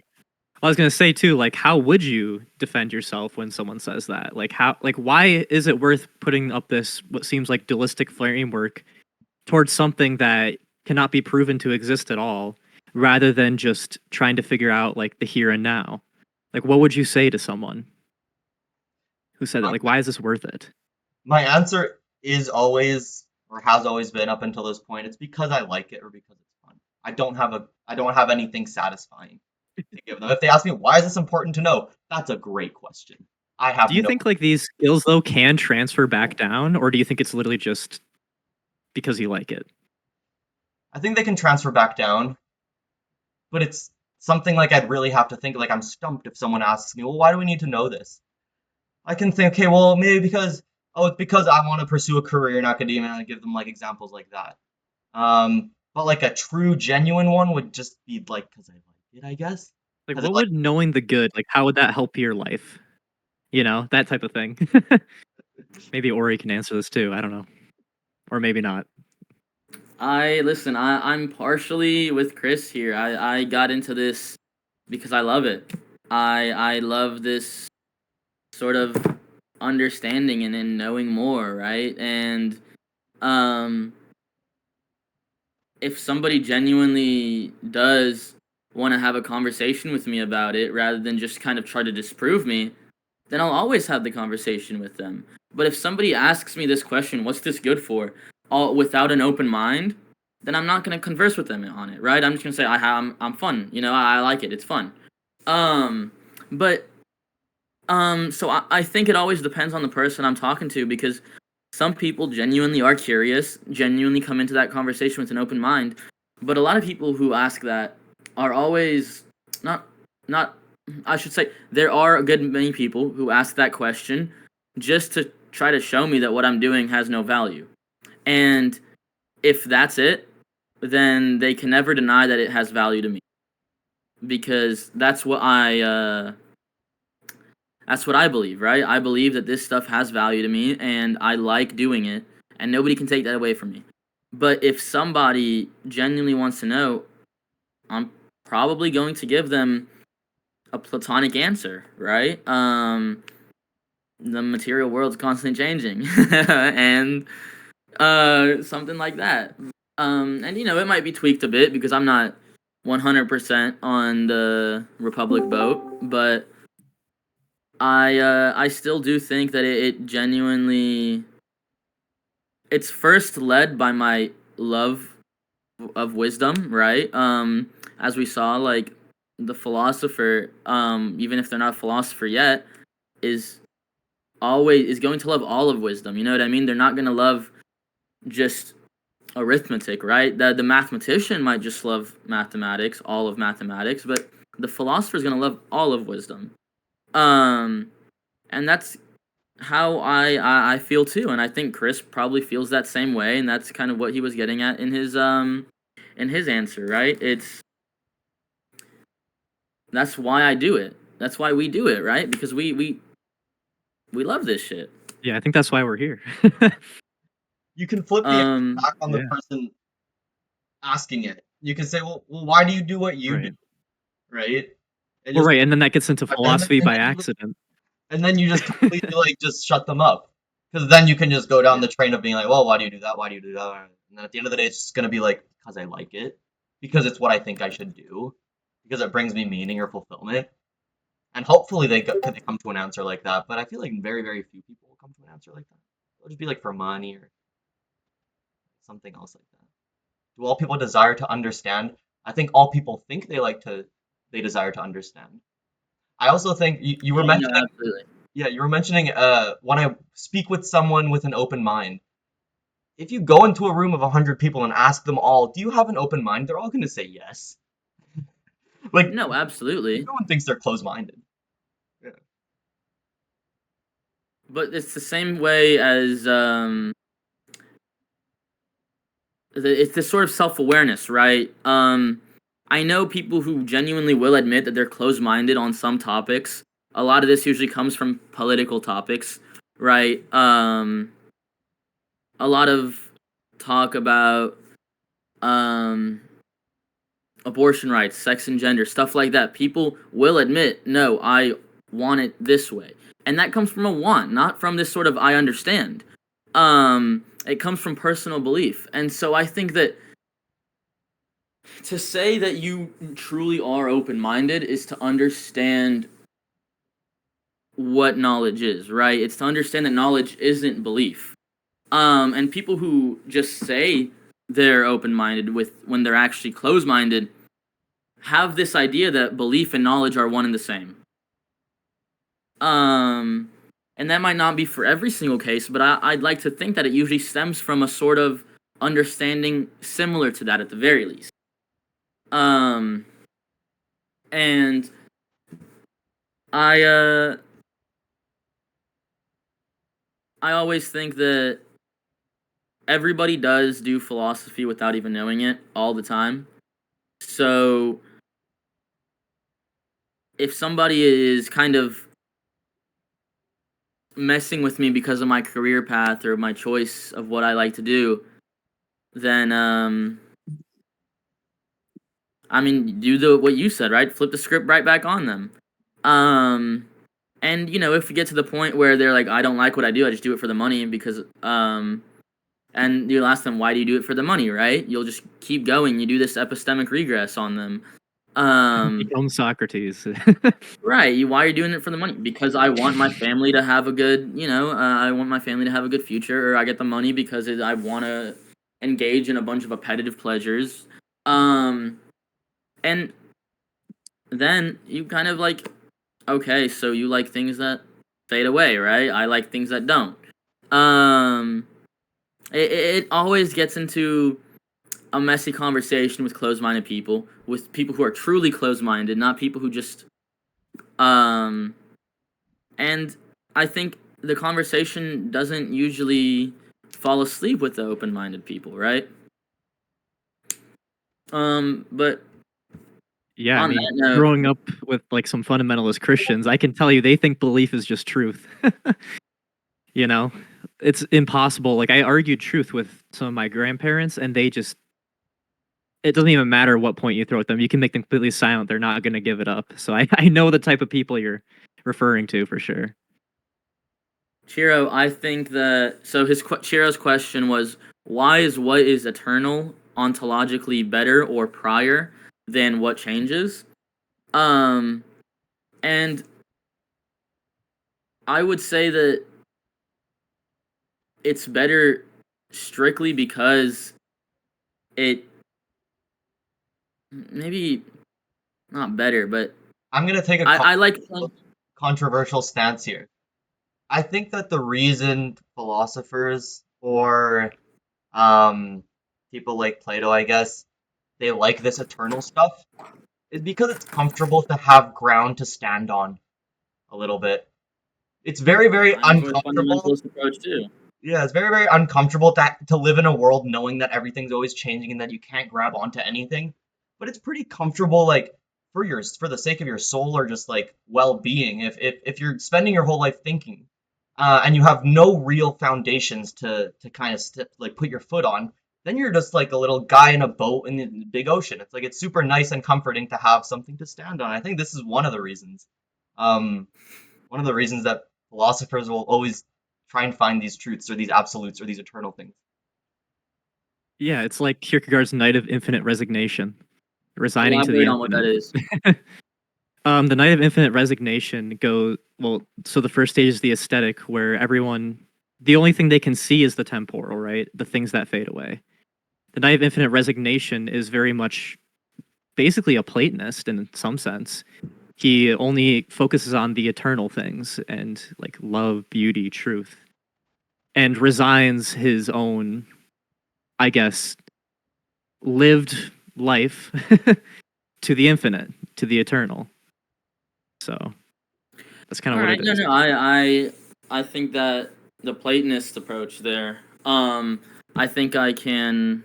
I was gonna say too, like, how would you defend yourself when someone says that? Why is it worth putting up this what seems like dualistic framework towards something that cannot be proven to exist at all, rather than just trying to figure out like the here and now? Like, what would you say to someone who said that? Like, why is this worth it? My answer is always, or has always been up until this point, it's because I like it or because it's fun. I don't have anything satisfying to give them. If they ask me why is this important to know, that's a great question. I have Do you no. think like these skills though can transfer back down, or do you think it's literally just because you like it? I think they can transfer back down, but it's something like I'd really have to think. Like I'm stumped if someone asks me, well, why do we need to know this? I can think, okay, well, maybe because, oh, it's because I want to pursue a career in academia, and I give them like examples like that. But like a true, genuine one would just be like, because I like it, I guess. Like, 'Cause it, what like, would knowing the good, like, how would that help your life? You know, that type of thing. Maybe Ori can answer this too. I don't know, or maybe not. I'm partially with Chris here. I got into this because I love it. I love this sort of understanding and knowing more, right? And um if somebody genuinely does want to have a conversation with me about it rather than just kind of try to disprove me, then I'll always have the conversation with them. But if somebody asks me this question, what's this good for, all without an open mind, then I'm not going to converse with them on it, right? I'm just going to say I'm fun, I like it. It's fun. Um but so I think it always depends on the person I'm talking to, because some people genuinely are curious, genuinely come into that conversation with an open mind, but a lot of people who ask that are always not not I should say there are a good many people who ask that question just to try to show me that what I'm doing has no value. And if that's it, then they can never deny that it has value to me, because that's what I believe, right? I believe that this stuff has value to me and I like doing it, and nobody can take that away from me. But if somebody genuinely wants to know, I'm probably going to give them a platonic answer, right? The material world's constantly changing, and something like that. And it might be tweaked a bit because I'm not 100% on the Republic boat, but I still do think that it genuinely, it's first led by my love of wisdom, right? As we saw, like the philosopher, even if they're not a philosopher yet, is is going to love all of wisdom. You know what I mean? They're not going to love just arithmetic, right? The mathematician might just love mathematics, all of mathematics, but the philosopher is going to love all of wisdom. Um, and that's how I feel too, and I think Chris probably feels that same way, and that's kind of what he was getting at in his answer, right? That's why I do it. That's why we do it, right? Because we love this shit. Yeah, I think that's why we're here. you can flip the answer back on the Yeah. person asking it. You can say, well, why do you do what you do, right? And Well, just right, and then that gets into philosophy by then accident. and then you just completely like just shut them up, because then you can just go down the train of being like, well, why do you do that? Why do you do that? And then at the end of the day, it's just gonna be like, because I like it, because it's what I think I should do, because it brings me meaning or fulfillment. And hopefully they come to an answer like that. But I feel like very, very few people will come to an answer like that. It'll just be like for money or something else like that. Do all people desire to understand? I think all people think they desire to understand. I also think you were Yeah, no, mentioning, absolutely. yeah, you were mentioning when I speak with someone with an open mind. If you go into a room of 100 people and ask them all, do you have an open mind? They're all going to say yes. Like, No, absolutely. no one thinks they're closed-minded. Yeah. But it's the same way as it's this sort of self-awareness, right? I know people who genuinely will admit that they're closed-minded on some topics. A lot of this usually comes from political topics, right? A lot of talk about um, abortion rights, sex and gender, stuff like that. People will admit, no, I want it this way. And that comes from a want, not from this sort of I understand. It comes from personal belief. And so I think that to say that you truly are open minded is to understand what knowledge is, right? It's to understand that knowledge isn't belief. And people who just say they're open minded with when they're actually closed minded have this idea that belief and knowledge are one and the same. Um, and that might not be for every single case, but I'd like to think that it usually stems from a sort of understanding similar to that at the very least. Um, and I I always think that everybody does do philosophy without even knowing it all the time. So if somebody is kind of messing with me because of my career path or my choice of what I like to do, then I mean, do what you said, right? Flip the script right back on them. And if you get to the point where they're like, I don't like what I do, I just do it for the money because and you'll ask them, why do you do it for the money, right? You'll just keep going. You do this epistemic regress on them. Become Socrates. Right. Why are you doing it for the money? Because I want my family to have a good, I want my family to have a good future, or I get the money because I want to engage in a bunch of appetitive pleasures. And then you kind of like, okay, so you like things that fade away, right? I like things that don't. It always gets into a messy conversation with closed-minded people, with people who are truly closed-minded, not people who just and I think the conversation doesn't usually fall asleep with the open-minded people, right? But Yeah, I on mean, that note, growing up with like some fundamentalist Christians, I can tell you they think belief is just truth. You know, it's impossible. Like I argued truth with some of my grandparents, and it doesn't even matter what point you throw at them. You can make them completely silent; they're not going to give it up. So I know the type of people you're referring to for sure. Chiro, I think that Chiro's question was, why is what is eternal ontologically better or prior than what changes? And I would say that it's better strictly because it maybe not better, but I'm gonna take a I like controversial stance here. I think that the reason philosophers or people like Plato, I guess, they like this eternal stuff is because it's comfortable to have ground to stand on a little bit. It's very, very I enjoy the uncomfortable. fundamentalist approach too. Yeah, it's very, very uncomfortable to live in a world knowing that everything's always changing and that you can't grab onto anything. But it's pretty comfortable, like for the sake of your soul or just like well-being. If you're spending your whole life thinking, and you have no real foundations to kind of like put your foot on, then you're just like a little guy in a boat in the big ocean. It's like it's super nice and comforting to have something to stand on. I think this is one of the reasons. Um, one of the reasons that philosophers will always try and find these truths or these absolutes or these eternal things. Yeah, it's like Kierkegaard's Night of Infinite Resignation, resigning to the Elaborate on what that infinite. is. The Night of Infinite Resignation so the first stage is the aesthetic, where the only thing they can see is the temporal, right? The things that fade away. The Night of Infinite Resignation is very much basically a Platonist in some sense. He only focuses on the eternal things and like love, beauty, truth, and resigns his own, I guess, lived life to the infinite, to the eternal. So that's kind of All what right, it is. no, I think that the Platonist approach there, I think I can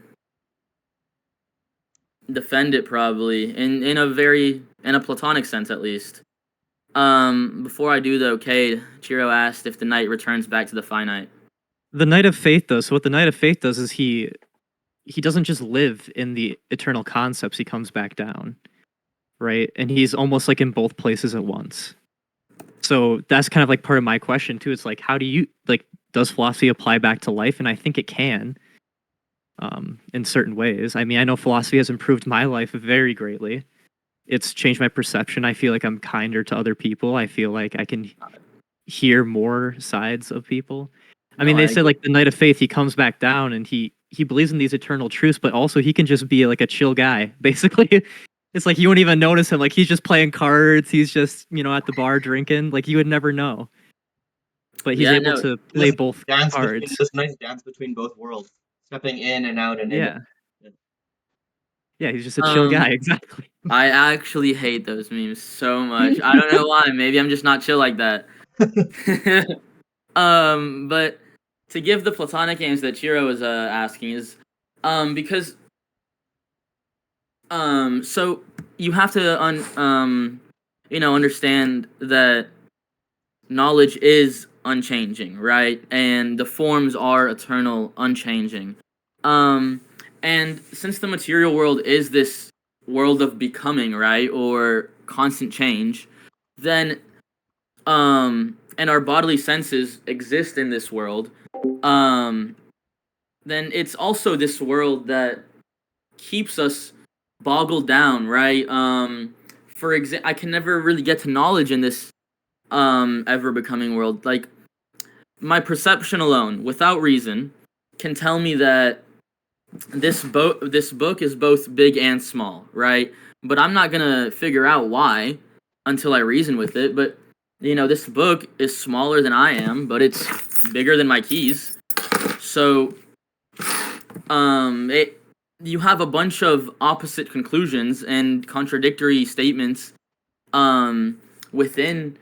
defend it probably in a Platonic sense at least. Before I do though, Cade, Chiro asked if the night returns back to the finite. The Knight of Faith, though. So what the Knight of Faith does is he doesn't just live in the eternal concepts. He comes back down, right? And he's almost like in both places at once. So that's kind of like part of my question too. It's like, how do you like? Does philosophy apply back to life? And I think it can, in certain ways. I mean, I know philosophy has improved my life very greatly. It's changed my perception. I feel like I'm kinder to other people. I feel like I can hear more sides of people. I mean, No, they I say agree. like the Knight of Faith, he comes back down and he believes in these eternal truths, but also he can just be like a chill guy. Basically, it's like you won't even notice him. Like he's just playing cards. He's just at the bar drinking. Like you would never know. But he's Yeah, able no, to play both Dance between cards. this nice dance between both worlds, stepping in and out and in. Yeah, yeah. He's just a chill um, guy. Exactly. I actually hate those memes so much. I don't know why. Maybe I'm just not chill like that. But to give the Platonic answer that Chiro was asking is because so you have to understand that knowledge is unchanging, right? And the forms are eternal, unchanging. And since the material world is this world of becoming, right, or constant change, then and our bodily senses exist in this world, then it's also this world that keeps us boggled down, right? For example, I can never really get to knowledge in this ever becoming world. Like, my perception alone, without reason, can tell me that this book is both big and small, right? But I'm not gonna figure out why until I reason with it. But this book is smaller than I am, but it's bigger than my keys. So you have a bunch of opposite conclusions and contradictory statements within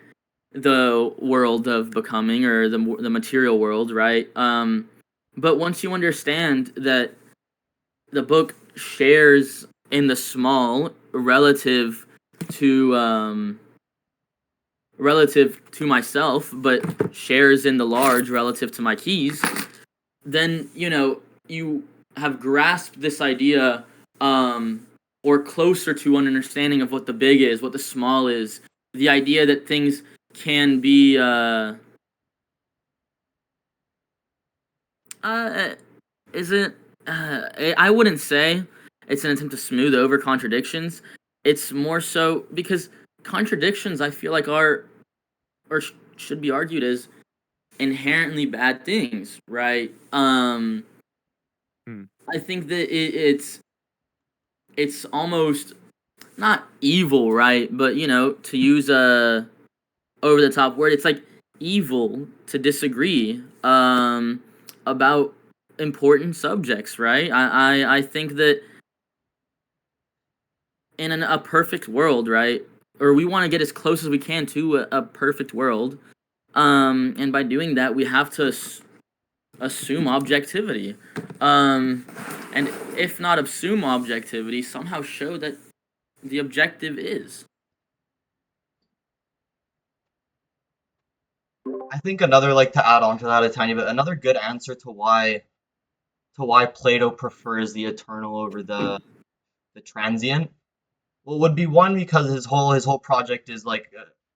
the world of becoming, or the material world, right? But once you understand that the book shares in the small relative to myself, but shares in the large relative to my keys, then you have grasped this idea, or closer to an understanding of what the big is, what the small is, the idea that things can be is it I wouldn't say it's an attempt to smooth over contradictions. It's more so because contradictions, I feel like, are, or should be argued as, inherently bad things, right? I think that it's almost not evil, right? But to use a over the top word, it's like evil to disagree about important subjects, right? I think that in a perfect world, right, or we want to get as close as we can to a perfect world, and by doing that, we have to assume objectivity, and if not assume objectivity, somehow show that the objective is. I think another, like, to add on to that a tiny bit, another good answer to why Plato prefers the eternal over the transient, well, would be one, because his whole project is like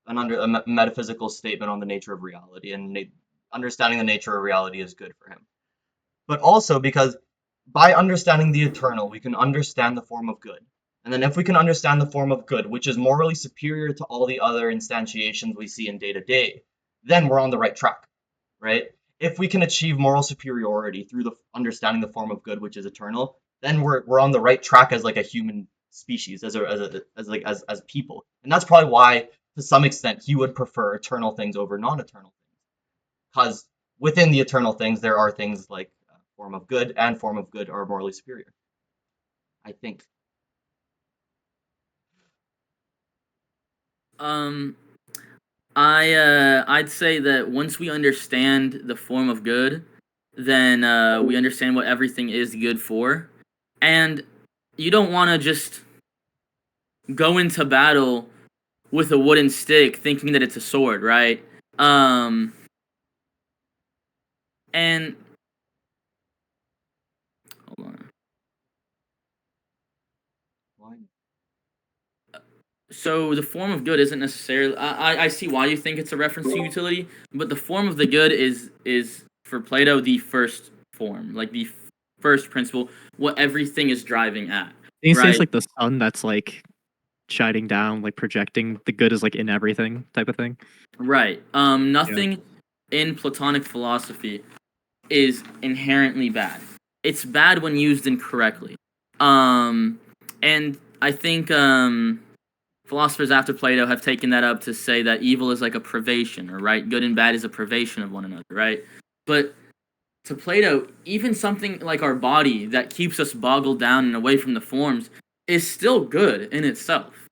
a metaphysical statement on the nature of reality, and understanding the nature of reality is good for him. But also because by understanding the eternal, we can understand the form of good. And then if we can understand the form of good, which is morally superior to all the other instantiations we see in day to day, then we're on the right track, right? If we can achieve moral superiority through the understanding the form of good, which is eternal, then we're on the right track as like a human species, as people. And that's probably why, to some extent, he would prefer eternal things over non-eternal things, because within the eternal things there are things like form of good, and form of good are morally superior, I think. I'd say that once we understand the form of good, then we understand what everything is good for, and you don't want to just go into battle with a wooden stick thinking that it's a sword, right? And hold on. Why? So the form of good isn't necessarily. I see why you think it's a reference to utility, but the form of the good is for Plato the first form, like the first principle, what everything is driving at. Can you say it's Right. like the sun that's like shining down, like projecting the good is like in everything type of thing? Right. Nothing in Platonic philosophy is inherently bad. It's bad when used incorrectly. And I think philosophers after Plato have taken that up to say that evil is like a privation, or right, good and bad is a privation of one another, right? But to Plato, even something like our body that keeps us boggled down and away from the forms is still good in itself.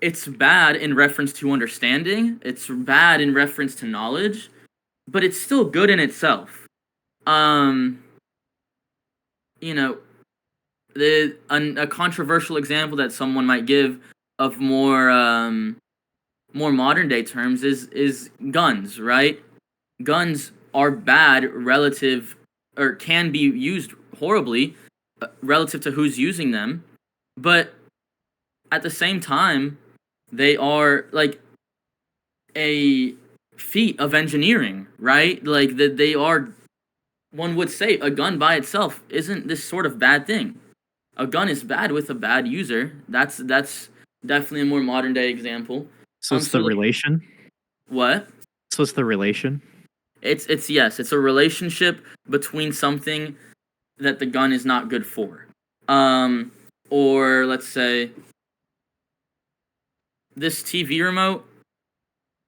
It's bad in reference to understanding, it's bad in reference to knowledge, but it's still good in itself. You know, a controversial example that someone might give of more modern day terms is guns, right? Guns are bad relative, or can be used horribly relative to who's using them, but at the same time, they are like a feat of engineering, right? Like that they are. One would say a gun by itself isn't this sort of bad thing. A gun is bad with a bad user. That's definitely a more modern day example. So it's the relation. What? So it's the relation. It's yes, it's a relationship between something that the gun is not good for. Or let's say this TV remote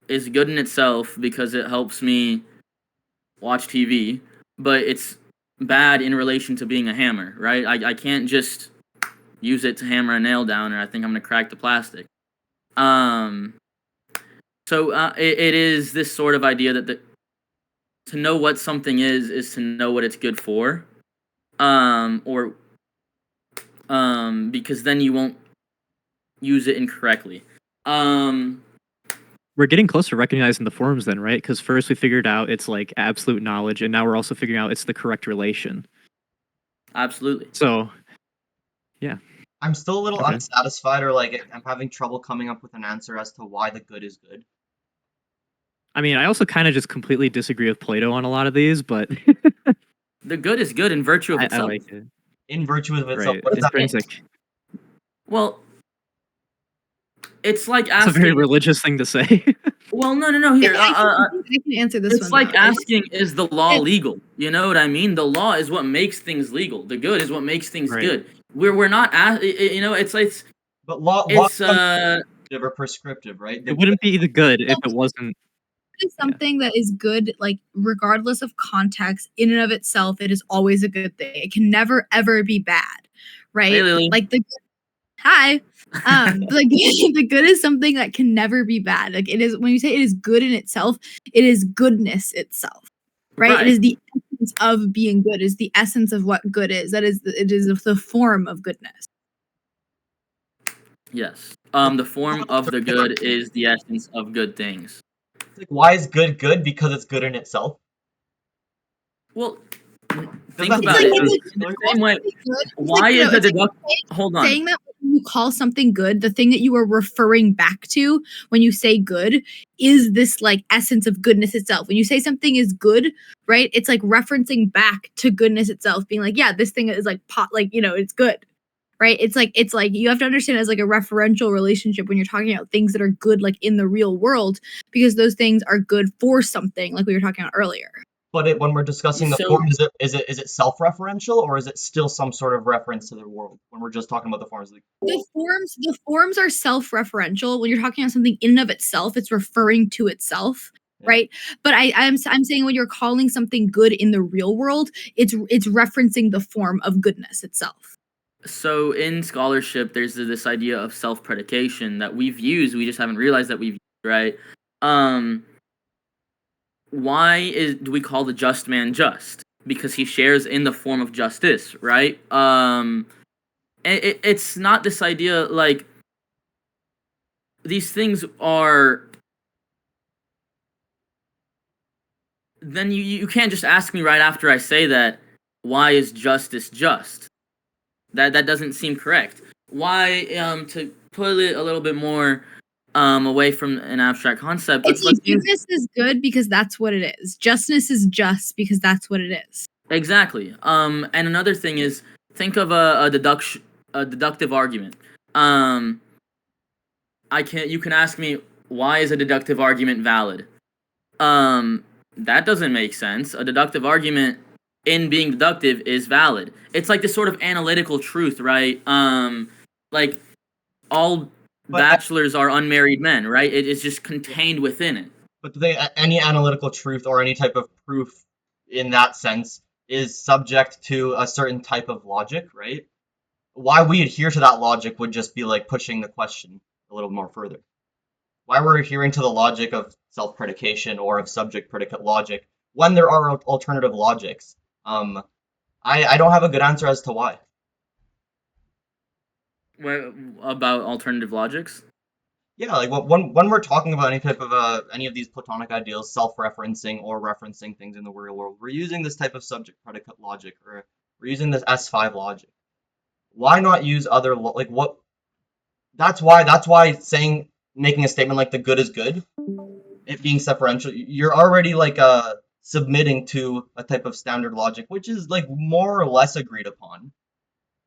is good in itself because it helps me watch TV, but it's bad in relation to being a hammer, right? I can't just use it to hammer a nail down, or I think I'm gonna crack the plastic. So it is this sort of idea that to know what something is to know what it's good for, because then you won't use it incorrectly. We're getting closer to recognizing the forms then, right? Because first we figured out it's like absolute knowledge, and now we're also figuring out it's the correct relation. Absolutely. So, yeah. I'm still a little Okay. unsatisfied, or like I'm having trouble coming up with an answer as to why the good is good. I mean, I also kind of just completely disagree with Plato on a lot of these, but The good is good in virtue of I itself. like it. In virtue of itself, Right. what does that mean? Intrinsic. Well, it's like It's a asking. very religious thing to say. Well, no. Here, I can answer this it's one. like though. asking, is the law it- legal? You know what I mean? The law is what makes things legal. The good is what makes things Right. good. We're not, you know, it's But law it's or prescriptive, right? It wouldn't be the good if it wasn't. It is something that is good, like regardless of context, in and of itself, it is always a good thing. It can never ever be bad, right? Hey, Lily. Like hi. Like the good is something that can never be bad. Like it is when you say it is good in itself, it is goodness itself, right? It is the essence of being good. It is the essence of what good is. It is the form of goodness. Yes. The form of the good is the essence of good things. Like, why is good good? Because it's good in itself. Well, think that about make it sense? in the same way. Good. Why is a deduct? Hold on. Saying that when you call something good, the thing that you are referring back to when you say good is this like essence of goodness itself. When you say something is good, right? It's like referencing back to goodness itself, being like, yeah, this thing is like it's good. Right? It's like you have to understand it as like a referential relationship when you're talking about things that are good like in the real world, because those things are good for something, like we were talking about earlier. But when we're discussing the So- form, is it self-referential, or is it still some sort of reference to the world when we're just talking about the forms? The forms are self-referential. When you're talking about something in and of itself, it's referring to itself. Yeah. Right, but I'm saying when you're calling something good in the real world, it's referencing the form of goodness itself. So in scholarship, there's this idea of self-predication that we've used. We just haven't realized that we've used, right? Why do we call the just man just? Because he shares in the form of justice, right? It's not this idea like these things are. Then you can't just ask me right after I say that, why is justice just? That doesn't seem correct. Why, to put it a little bit more away from an abstract concept, It's let's like goodness is good because that's what it is. Justness is just because that's what it is. Exactly. And another thing is, think of a deductive argument. You can ask me, why is a deductive argument valid? That doesn't make sense. A deductive argument in being deductive is valid. It's like this sort of analytical truth, right? Like all bachelors are unmarried men, right? It's just contained within it. But any analytical truth or any type of proof in that sense is subject to a certain type of logic, right? Why we adhere to that logic would just be like pushing the question a little more further. Why we're adhering to the logic of self-predication or of subject-predicate logic when there are alternative logics. I don't have a good answer as to why. About alternative logics? Yeah, like when we're talking about any type of any of these Platonic ideals, self-referencing or referencing things in the real world, we're using this type of subject predicate logic, or we're using this S5 logic. Why not use other like what? That's why saying making a statement like the good is good, it being seferential, you're already like submitting to a type of standard logic, which is like more or less agreed upon,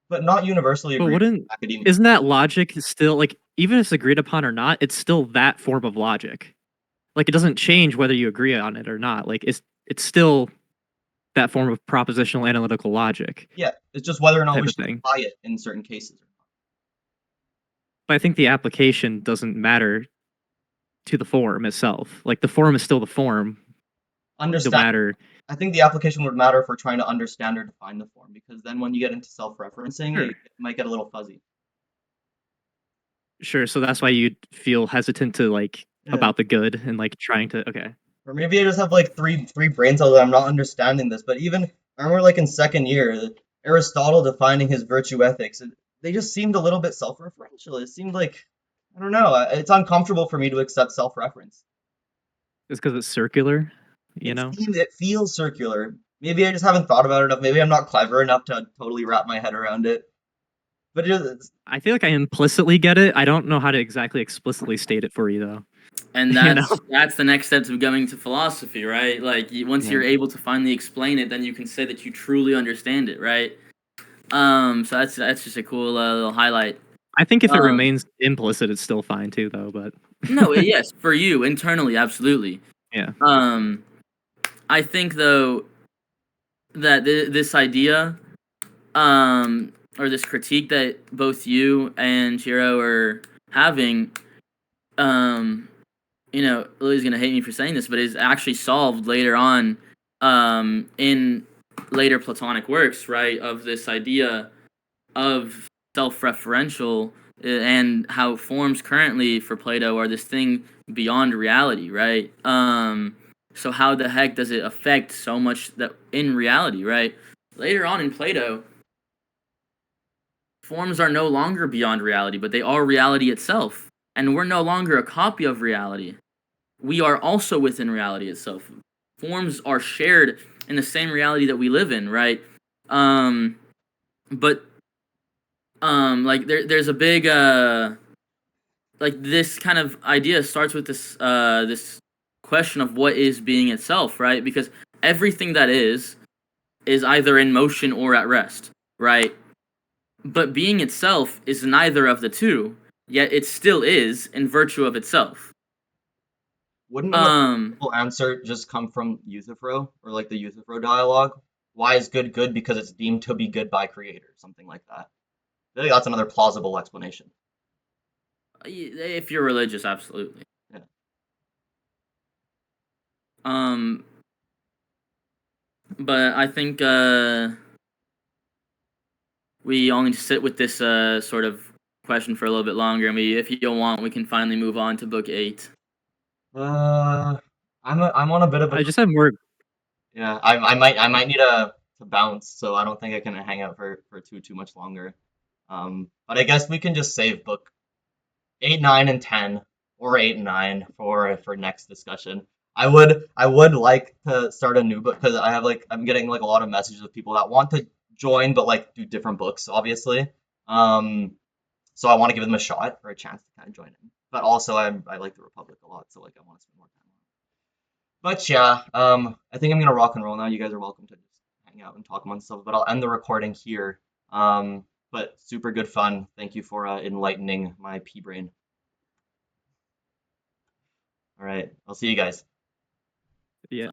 but not universally But agreed wouldn't upon academia. isn't that logic still like even if it's agreed upon or not, it's still that form of logic. Like it doesn't change whether you agree on it or not. Like it's still that form of propositional analytical logic Yeah, it's just whether or not type we of should thing. apply it in certain cases. But I think the application doesn't matter to the form itself. Like the form is still the form, no Understand. matter. I think the application would matter if we're trying to understand or define the form, because then when you get into self-referencing, Sure. it might get a little fuzzy. Sure. So that's why you'd feel hesitant to like Yeah. about the good and like trying to okay. Or maybe I just have like three brain cells that I'm not understanding this. But even I remember like in second year, Aristotle defining his virtue ethics, they just seemed a little bit self-referential. It seemed like I don't know. It's uncomfortable for me to accept self-reference. It's because it's circular, you know? It feels circular. Maybe I just haven't thought about it enough. Maybe I'm not clever enough to totally wrap my head around it. But I feel like I implicitly get it. I don't know how to exactly explicitly state it for you though. And You that's the next steps of going to philosophy, right? Like once Yeah. you're able to finally explain it, then you can say that you truly understand it, right? So that's just a cool little highlight. I think if it Um, remains implicit, it's still fine too, though. But No, yes, for you internally, absolutely. yeah, I think though that this idea, or this critique that both you and Chiro are having, Lily's gonna hate me for saying this, but is actually solved later on, in later Platonic works, right? Of this idea of self-referential, and how forms currently for Plato are this thing beyond reality, right? So how the heck does it affect so much that in reality, right? Later on in Plato, forms are no longer beyond reality, but they are reality itself, and we're no longer a copy of reality. We are also within reality itself. Forms are shared in the same reality that we live in, right? But like there's a big like this kind of idea starts with this question of what is being itself, right? Because everything that is either in motion or at rest, right? But being itself is neither of the two, yet it still is in virtue of itself. Wouldn't a simple answer just come from Euthyphro, or like the Euthyphro dialogue? Why is good good? Because it's deemed to be good by creator, something like that. I think that's another plausible explanation. If you're religious, absolutely. Yeah. But I think we all need to sit with this sort of question for a little bit longer, and if you don't want, we can finally move on to book 8. I'm on a bit of a I just have more. yeah. I might need to bounce, so I don't think I can hang out for too much longer. But I guess we can just save book 8, 9, and 10, or 8 and 9 for next discussion. I would like to start a new book because I'm getting like a lot of messages of people that want to join but like do different books, obviously. So I want to give them a shot or a chance to kind of join in. But also I like the Republic a lot, so like I want to spend more time on it. But yeah, I think I'm gonna rock and roll now. You guys are welcome to just hang out and talk amongst yourselves, but I'll end the recording here. But super good fun. Thank you for enlightening my pea brain. All right, I'll see you guys. Yeah.